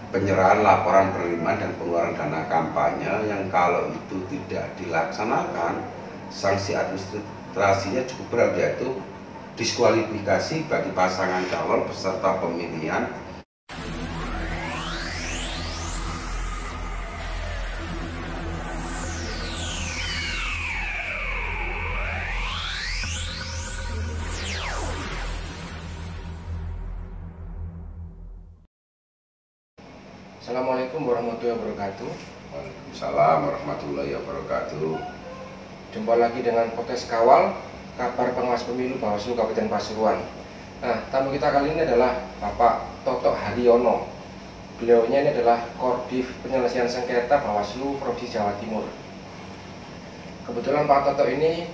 penyerahan laporan penerimaan dan pengeluaran dana kampanye yang kalau itu tidak dilaksanakan, sanksi administrasinya cukup berat, yaitu diskualifikasi bagi pasangan calon peserta pemilihan. Assalamualaikum warahmatullahi wabarakatuh. Waalaikumsalam warahmatullahi wabarakatuh. Jumpa lagi dengan podcast Kawal, kabar pengawas pemilu Bawaslu Kabupaten Pasuruan. Nah, tamu kita kali ini adalah Bapak Toto Haryono. Beliaunya ini adalah Korbif Penyelesaian Sengketa Bawaslu Provinsi Jawa Timur. Kebetulan Pak Toto ini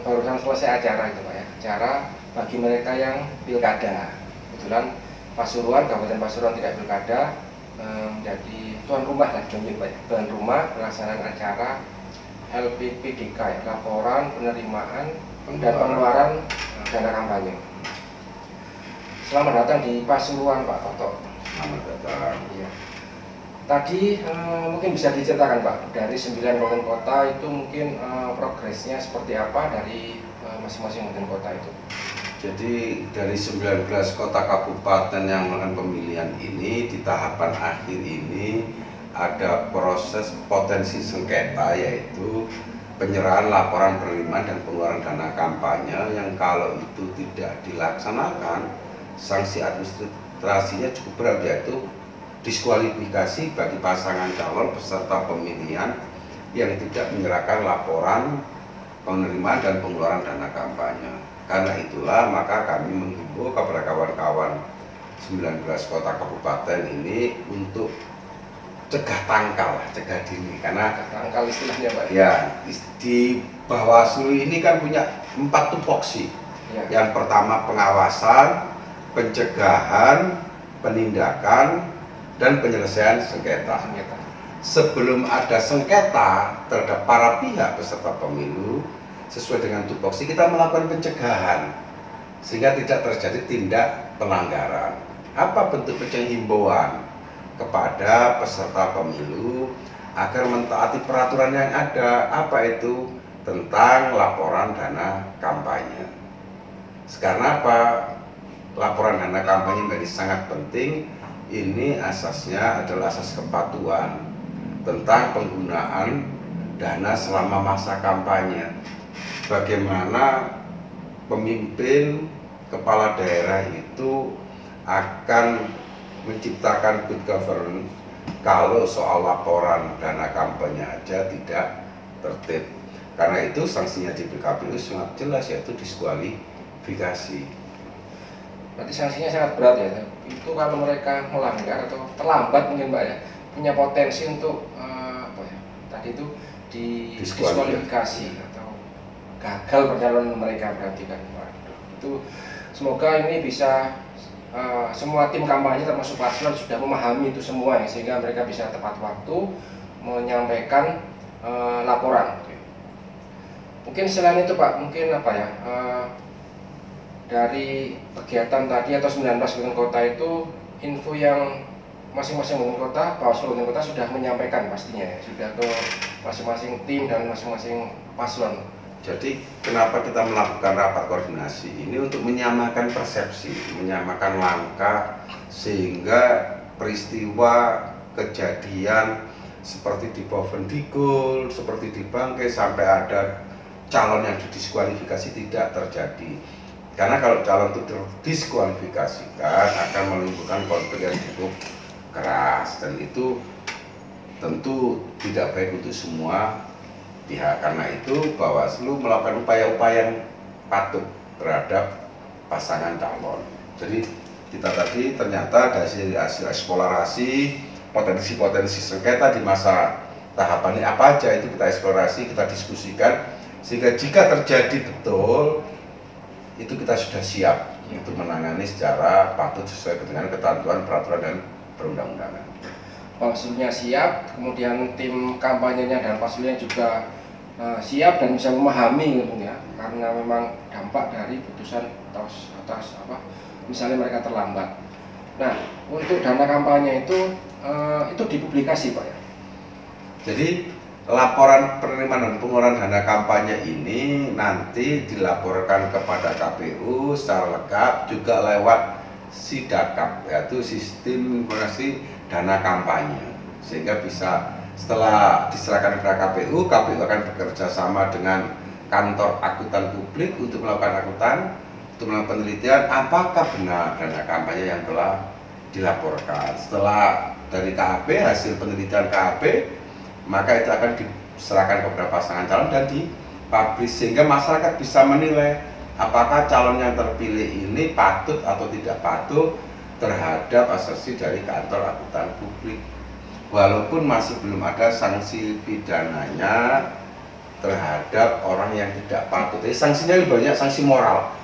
barusan selesai acara itu Pak ya, acara bagi mereka yang pilkada. Kebetulan Pasuruan, Kabupaten Pasuruan tidak pilkada, menjadi tuan rumah dan tuan rumah pelaksanaan acara LPPDK ya, laporan penerimaan dan pengeluaran dana kampanye. Selamat datang di Pasuruan Pak Toto. Selamat datang. Iya. Tadi mungkin bisa diceritakan Pak, dari 9 kabupaten kota itu mungkin progresnya seperti apa dari masing-masing kabupaten kota itu? Jadi dari 19 kota kabupaten yang melakukan pemilihan ini, di tahapan akhir ini ada proses potensi sengketa, yaitu penyerahan laporan penerimaan dan pengeluaran dana kampanye yang kalau itu tidak dilaksanakan, sanksi administrasinya cukup berat, yaitu diskualifikasi bagi pasangan calon peserta pemilihan yang tidak menyerahkan laporan penerimaan dan pengeluaran dana kampanye. Karena itulah maka kami menghimbau kepada kawan-kawan 19 kota kabupaten ini untuk cegah tangkal, cegah dini. Karena tangkal istilahnya Pak ya, di Bawaslu ini kan punya 4 tupoksi ya. Yang pertama pengawasan, pencegahan, penindakan, dan penyelesaian sengketa. Sebelum ada sengketa terhadap para pihak peserta pemilu, sesuai dengan tupoksi kita melakukan pencegahan sehingga tidak terjadi tindak pelanggaran. Apa bentuk himbauan kepada peserta pemilu agar mentaati peraturan yang ada? Apa itu? Tentang laporan dana kampanye. Karena apa? Laporan dana kampanye menjadi sangat penting. Ini asasnya adalah asas kepatuhan tentang penggunaan dana selama masa kampanye. Bagaimana pemimpin kepala daerah itu akan menciptakan good governance kalau soal laporan dana kampanye aja tidak tertib. Karena itu sanksinya di PKPU sangat jelas, yaitu diskualifikasi. Berarti sanksinya sangat berat ya. Itu kalau mereka melanggar atau terlambat mungkin Pak ya, punya potensi untuk apa ya? Tadi itu diskualifikasi atau gagal perjalanan mereka, berarti kan. Waduh, itu semoga ini bisa semua tim kampanye termasuk paslon sudah memahami itu semua ya, sehingga mereka bisa tepat waktu menyampaikan laporan. Mungkin selain itu Pak, mungkin apa ya, dari kegiatan tadi atau 19 kabupaten kota itu, info yang masing-masing kabupaten kota, Bawaslu kabupaten kota sudah menyampaikan pastinya ya, sudah ke masing-masing tim dan masing-masing paslon. Jadi kenapa kita melakukan rapat koordinasi ini? Untuk menyamakan persepsi, menyamakan langkah, sehingga peristiwa kejadian seperti di Bovendigul, seperti di Bangkai, sampai ada calon yang didiskualifikasi tidak terjadi. Karena kalau calon itu didiskualifikasikan akan menimbulkan konflik yang cukup keras, dan itu tentu tidak baik untuk semua pihak. Karena itu Bawaslu melakukan upaya-upaya yang patut terhadap pasangan calon. Jadi kita tadi ternyata dari hasil eksplorasi potensi-potensi sengketa di masa tahapan ini apa aja, itu kita eksplorasi, kita diskusikan, sehingga jika terjadi betul itu kita sudah siap untuk menangani secara patut sesuai dengan ketentuan peraturan dan perundang-undangan. Bawaslunya siap, kemudian tim kampanyenya dan paslonnya juga siap dan bisa memahami gitu ya, karena memang dampak dari putusan atas apa misalnya mereka terlambat. Nah, untuk dana kampanye itu itu dipublikasi Pak ya? Jadi laporan penerimaan dan pengeluaran dana kampanye ini nanti dilaporkan kepada KPU secara lengkap juga lewat SIDAKAP, yaitu Sistem Informasi Dana Kampanye, sehingga bisa setelah diserahkan kepada KPU, KPU akan bekerja sama dengan kantor akuntan publik untuk melakukan akuntan, untuk melakukan penelitian apakah benar dana kampanye yang telah dilaporkan. Setelah dari KAP, hasil penelitian KAP, maka itu akan diserahkan kepada pasangan calon dan dipublish sehingga masyarakat bisa menilai apakah calon yang terpilih ini patut atau tidak patuh terhadap asasi dari kantor akuntan publik. Walaupun masih belum ada sanksi pidananya terhadap orang yang tidak patuh. Jadi sanksinya lebih banyak sanksi moral.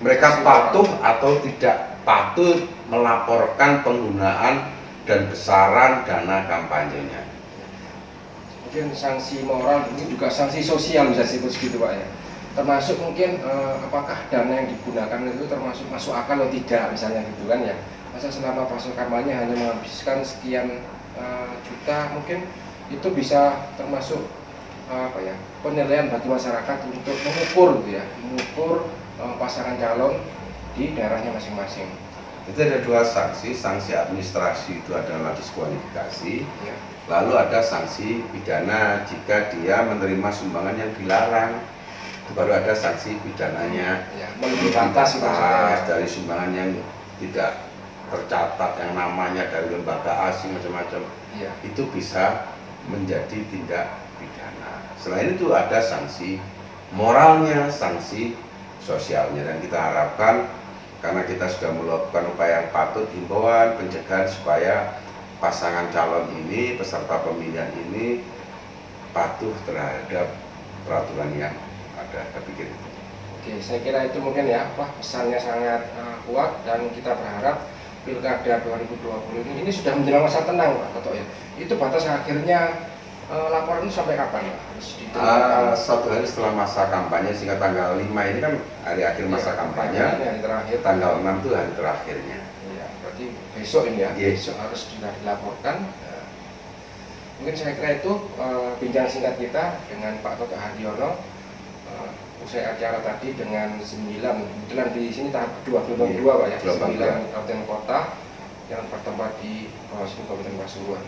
Mereka patuh atau tidak patuh melaporkan penggunaan dan besaran dana kampanyenya. Mungkin sanksi moral ini juga sanksi sosial bisa disebut segitu Pak ya, termasuk mungkin apakah dana yang digunakan itu termasuk masuk akal atau tidak misalnya gitu kan ya, masa selama proses kampanye hanya menghabiskan sekian juta, mungkin itu bisa termasuk apa ya, penilaian bagi masyarakat untuk mengukur gitu ya, mengukur pasangan calon di daerahnya masing-masing. Itu ada dua sanksi, sanksi administrasi itu adalah diskualifikasi ya. Lalu ada sanksi pidana jika dia menerima sumbangan yang dilarang, itu baru ada sanksi pidananya ya, melebihi batas dari sumbangan yang tidak tercatat, yang namanya dari lembaga asing macam-macam, ya. Itu bisa menjadi tindak pidana. Selain itu ada sanksi moralnya, sanksi sosialnya, dan kita harapkan karena kita sudah melakukan upaya yang patut, himbauan, pencegahan supaya pasangan calon ini, peserta pemilihan ini patuh terhadap peraturan yang ada. Saya pikir itu. Oke, saya kira itu mungkin ya, pesannya sangat kuat dan kita berharap Pilkada 2020 ini sudah menjelang masa tenang Pak Toto ya. Itu batas akhirnya laporan itu sampai kapan Pak? Harus diterima? 1 hari setelah masa kampanye, sehingga tanggal 5 ini kan hari akhir masa kampanye, hari terakhir. Tanggal 6 itu hari terakhirnya. Ya, berarti besok ini ya, yes. Besok harus sudah dilaporkan. Mungkin saya kira itu bincang singkat kita dengan Pak Toto Hadiono. Usai acara tadi dengan 9, kebetulan di sini tahap kedua, gelombang 2 Pak ya, 9 kabupaten kota yang bertempat di Bawaslu Kabupaten Pasuruan.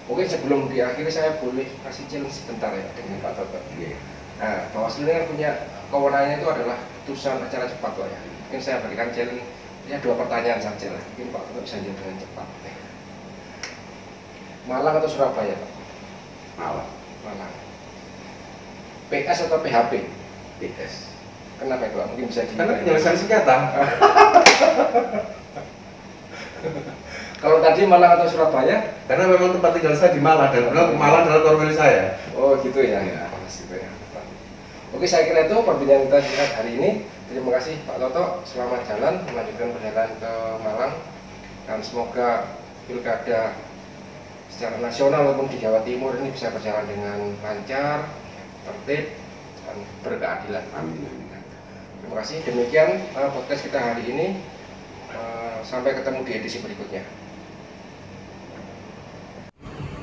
Mungkin sebelum diakhiri saya boleh kasih challenge sebentar ya dengan Pak Toto. Nah, Bawaslu ini kan punya kewenangannya itu adalah putusan acara cepat Pak ya. Mungkin saya berikan challenge ya 2 pertanyaan saja lah. Mungkin Pak Toto bisa jawab dengan cepat. Malang atau Surabaya Pak? Malang. Malang. PS atau PHP? PS. Kenapa itu Pak? Mungkin bisa karena penyelesaian sengketa. Kalau tadi Malang atau Surabaya? Karena memang tempat tinggal saya di Malang dan Malang adalah korwil saya. Oh gitu ya. Ya. Gitu ya. Oke, saya kira itu perbincangan kita hari ini. Terima kasih Pak Toto. Selamat jalan melanjutkan perjalanan ke Malang dan semoga pilkada secara nasional maupun di Jawa Timur ini bisa berjalan dengan lancar, tertib dan berkeadilan. Amin. Terima kasih. Demikian podcast kita hari ini. Sampai ketemu di edisi berikutnya.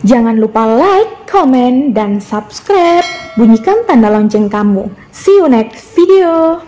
Jangan lupa like, comment, dan subscribe. Bunyikan tanda lonceng kamu. See you next video.